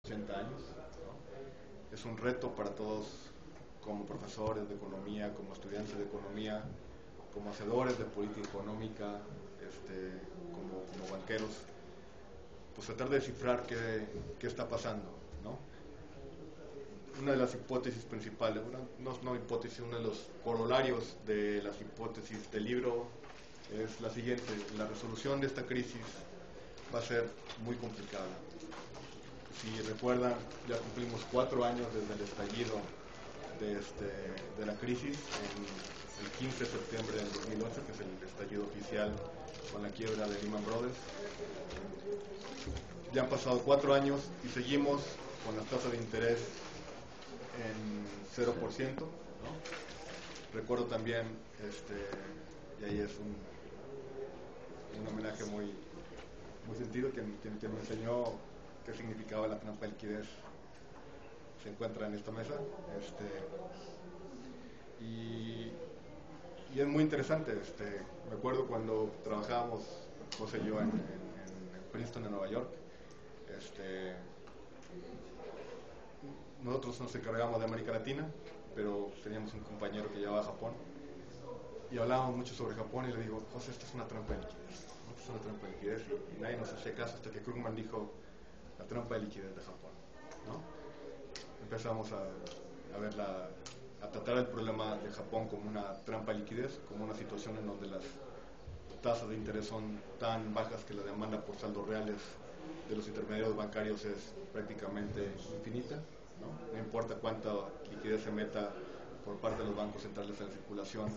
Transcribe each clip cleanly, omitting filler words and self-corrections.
80 años, ¿no? Es un reto para todos como profesores de economía, como estudiantes de economía, como hacedores de política económica, como banqueros, pues tratar de descifrar qué está pasando, ¿no? Una de las hipótesis principales, no hipótesis, uno de los corolarios de las hipótesis del libro es la siguiente: la resolución de esta crisis va a ser muy complicada. Si recuerdan, ya cumplimos 4 años desde el estallido de la crisis, el 15 de septiembre del 2008, que es el estallido oficial con la quiebra de Lehman Brothers. Ya han pasado 4 años y seguimos con las tasas de interés en 0%, ¿no? Recuerdo también, y ahí es un homenaje muy sentido, que me enseñó qué significaba la trampa de liquidez, se encuentra en esta mesa, y es muy interesante. Me acuerdo cuando trabajábamos, José y yo, en Princeton, en Nueva York. Nosotros nos encargábamos de América Latina, pero teníamos un compañero que llevaba a Japón y hablábamos mucho sobre Japón, y le digo: José, esto es una trampa de liquidez, ¿no? Esto es una trampa de liquidez, y nadie nos hacía caso hasta que Krugman dijo: la trampa de liquidez de Japón, ¿no? Empezamos a tratar el problema de Japón como una trampa de liquidez, como una situación en donde las tasas de interés son tan bajas que la demanda por saldos reales de los intermediarios bancarios es prácticamente infinita, ¿no? No importa cuánta liquidez se meta por parte de los bancos centrales en la circulación,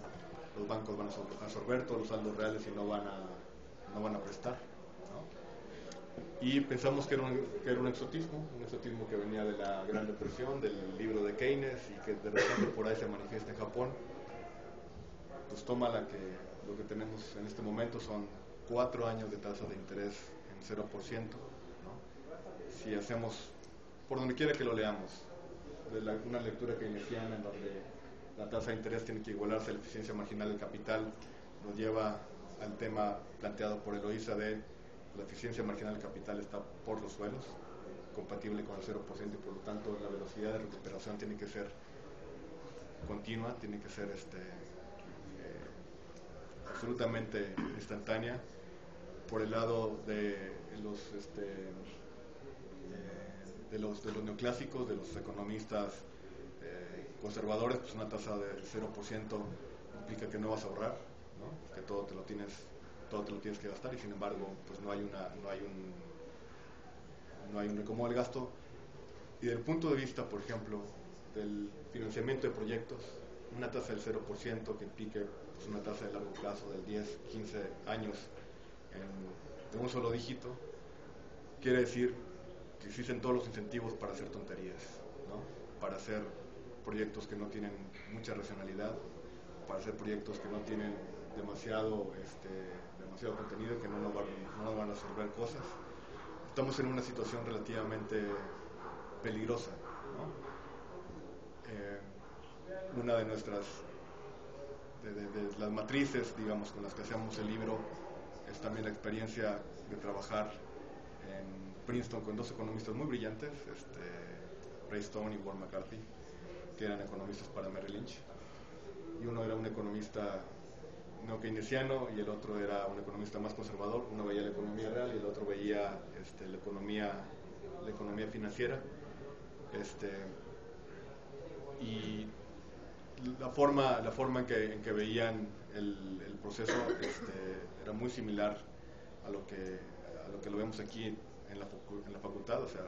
los bancos van a absorber todos los saldos reales y no van a prestar, ¿no? Y pensamos que era un exotismo que venía de la Gran Depresión, del libro de Keynes, y que de repente por ahí se manifiesta en Japón. Pues toma lo que tenemos en este momento son 4 años de tasa de interés en 0%, ¿no? Si hacemos, por donde quiera que lo leamos, una lectura keynesiana en donde la tasa de interés tiene que igualarse a la eficiencia marginal del capital, nos lleva al tema planteado por Eloísa de la eficiencia marginal del capital está por los suelos, compatible con el 0%, y por lo tanto la velocidad de recuperación tiene que ser continua, tiene que ser absolutamente instantánea. Por el lado de los neoclásicos, de los economistas conservadores, pues una tasa de 0% implica que no vas a ahorrar, ¿no? Que todo te lo tienes que gastar, y sin embargo pues no hay un recomodo del gasto. Y desde el punto de vista, por ejemplo, del financiamiento de proyectos, una tasa del 0% que implique pues una tasa de largo plazo del 10, 15 años en un solo dígito, quiere decir que existen todos los incentivos para hacer tonterías, ¿no? Para hacer proyectos que no tienen mucha racionalidad, para hacer proyectos que no tienen demasiado contenido, que no nos van a resolver cosas. Estamos en una situación relativamente peligrosa, ¿no? Una de nuestras de las matrices, digamos, con las que hacemos el libro, es también la experiencia de trabajar en Princeton con 2 economistas muy brillantes, Ray Stone y Warren McCarthy, que eran economistas para Merrill Lynch, y uno era un economista no keynesiano y el otro era un economista más conservador. Uno veía la economía real y el otro veía la economía financiera, y la forma en que veían el proceso era muy similar a lo que lo vemos aquí en la facultad. O sea,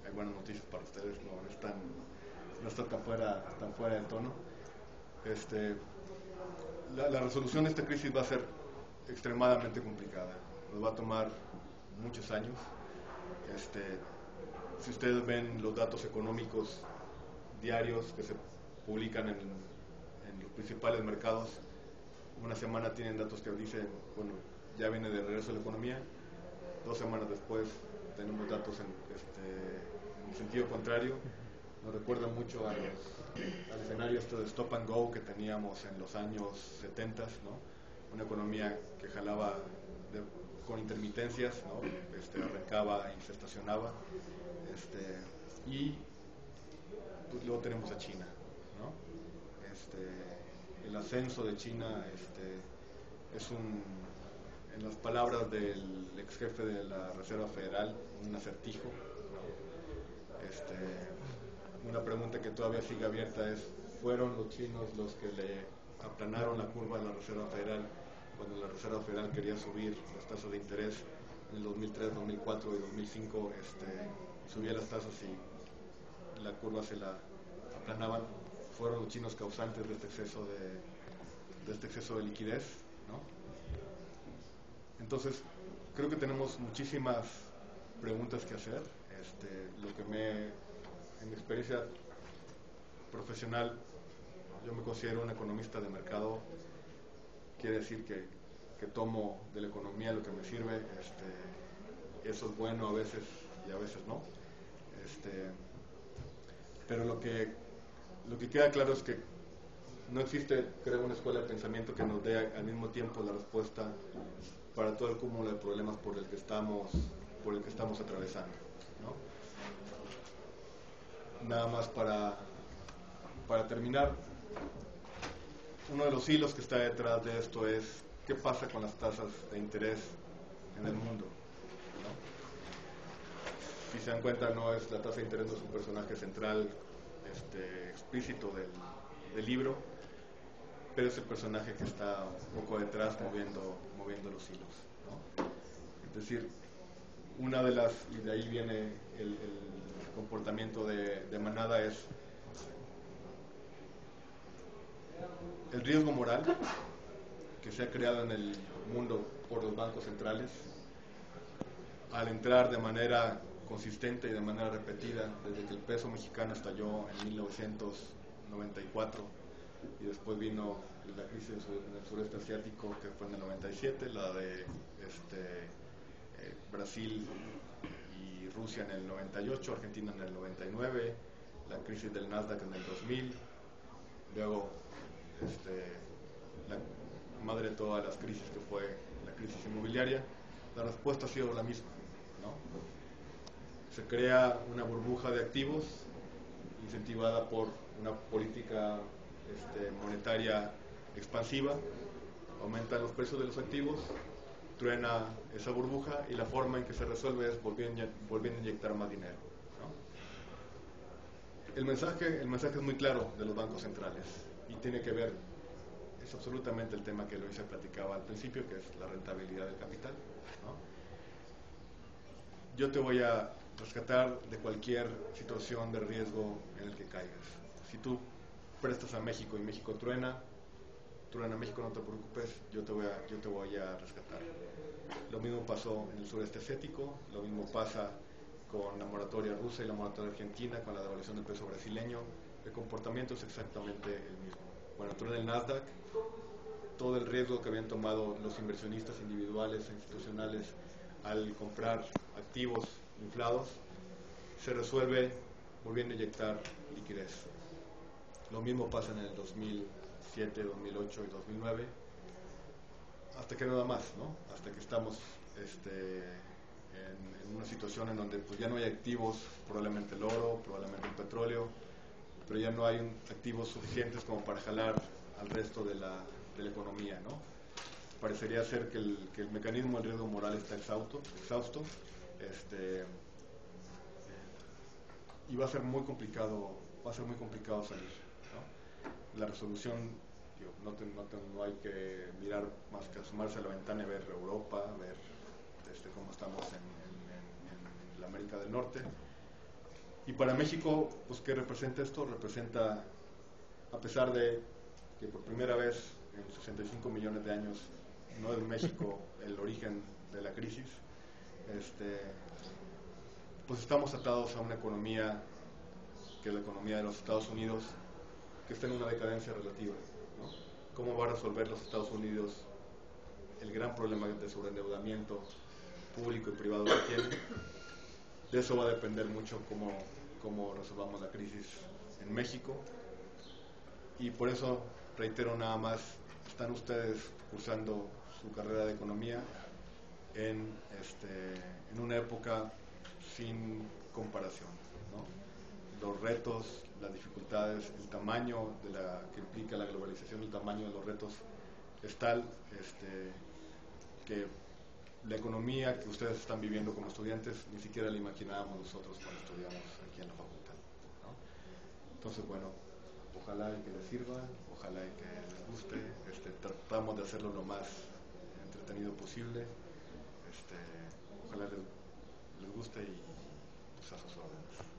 hay buenas noticias para ustedes, no está tan fuera del tono. La resolución de esta crisis va a ser extremadamente complicada, nos va a tomar muchos años. Si ustedes ven los datos económicos diarios que se publican en los principales mercados, una semana tienen datos que dicen, bueno, ya viene de regreso la economía, 2 semanas después tenemos datos en el sentido contrario. Nos recuerda mucho al escenario de stop and go que teníamos en los años 70, ¿no? Una economía que jalaba con intermitencias, ¿no? Arrancaba y se estacionaba. Y pues, luego tenemos a China, ¿no? El ascenso de China es en las palabras del ex jefe de la Reserva Federal, un acertijo, ¿no? Una pregunta que todavía sigue abierta es, ¿fueron los chinos los que le aplanaron la curva a la Reserva Federal cuando la Reserva Federal quería subir las tasas de interés en el 2003, 2004 y 2005? Subía las tasas y la curva se la aplanaban. Fueron los chinos causantes de este exceso de liquidez, ¿no? Entonces, creo que tenemos muchísimas preguntas que hacer. Lo que en mi experiencia profesional, yo me considero un economista de mercado. Quiere decir que tomo de la economía lo que me sirve. Eso es bueno a veces y a veces no. Pero lo que queda claro es que no existe, creo, una escuela de pensamiento que nos dé al mismo tiempo la respuesta para todo el cúmulo de problemas por el que estamos atravesando, ¿no? Nada más para terminar, uno de los hilos que está detrás de esto es qué pasa con las tasas de interés en el mundo, ¿no? Si se dan cuenta, la tasa de interés no es un personaje central explícito del libro, pero es el personaje que está un poco detrás moviendo los hilos, ¿no? Es decir, y de ahí viene el comportamiento de manada, es el riesgo moral que se ha creado en el mundo por los bancos centrales al entrar de manera consistente y de manera repetida desde que el peso mexicano estalló en 1994 y después vino la crisis en el sureste asiático, que fue en el 97, la de Brasil y Rusia en el 98, Argentina en el 99, la crisis del Nasdaq en el 2000, luego la madre de todas las crisis, que fue la crisis inmobiliaria. La respuesta ha sido la misma, ¿no? Se crea una burbuja de activos incentivada por una política monetaria expansiva, aumentan los precios de los activos, truena esa burbuja y la forma en que se resuelve es volviendo a inyectar más dinero, ¿no? El mensaje es muy claro de los bancos centrales y tiene que ver, es absolutamente el tema que Luisa platicaba al principio, que es la rentabilidad del capital, ¿no? Yo te voy a rescatar de cualquier situación de riesgo en el que caigas. Si tú prestas a México y México truena México, no te preocupes, yo te voy a rescatar. Lo mismo pasó en el sureste asiático, lo mismo pasa con la moratoria rusa y la moratoria argentina, con la devaluación del peso brasileño. El comportamiento es exactamente el mismo. Bueno, truena el Nasdaq, todo el riesgo que habían tomado los inversionistas individuales e institucionales al comprar activos inflados, se resuelve volviendo a inyectar liquidez. Lo mismo pasa en el 2007, 2008 y 2009, hasta que nada más, ¿no? Hasta que estamos en una situación en donde pues, ya no hay activos, probablemente el oro, probablemente el petróleo, pero ya no hay activos suficientes como para jalar al resto de la economía, ¿no? Parecería ser que el mecanismo del riesgo moral está exhausto, y va a ser muy complicado salir, ¿no? La resolución, no hay que mirar más que asomarse a la ventana y ver Europa, ver cómo estamos en la América del Norte. Y para México, pues, ¿qué representa esto? Representa, a pesar de que por primera vez en 65 millones de años no es México el origen de la crisis, pues estamos atados a una economía que es la economía de los Estados Unidos, que está en una decadencia relativa, ¿no? ¿Cómo va a resolver los Estados Unidos el gran problema de sobreendeudamiento público y privado que tiene? De eso va a depender mucho cómo resolvamos la crisis en México. Y por eso, reitero nada más, están ustedes cursando su carrera de economía en una época sin comparación, ¿no? los retos, las dificultades, el tamaño que implica la globalización, el tamaño de los retos es tal que la economía que ustedes están viviendo como estudiantes ni siquiera la imaginábamos nosotros cuando estudiamos aquí en la facultad, ¿no? Entonces, bueno, ojalá y que les sirva, ojalá y que les guste. Tratamos de hacerlo lo más entretenido posible. Ojalá les guste y pues a sus órdenes.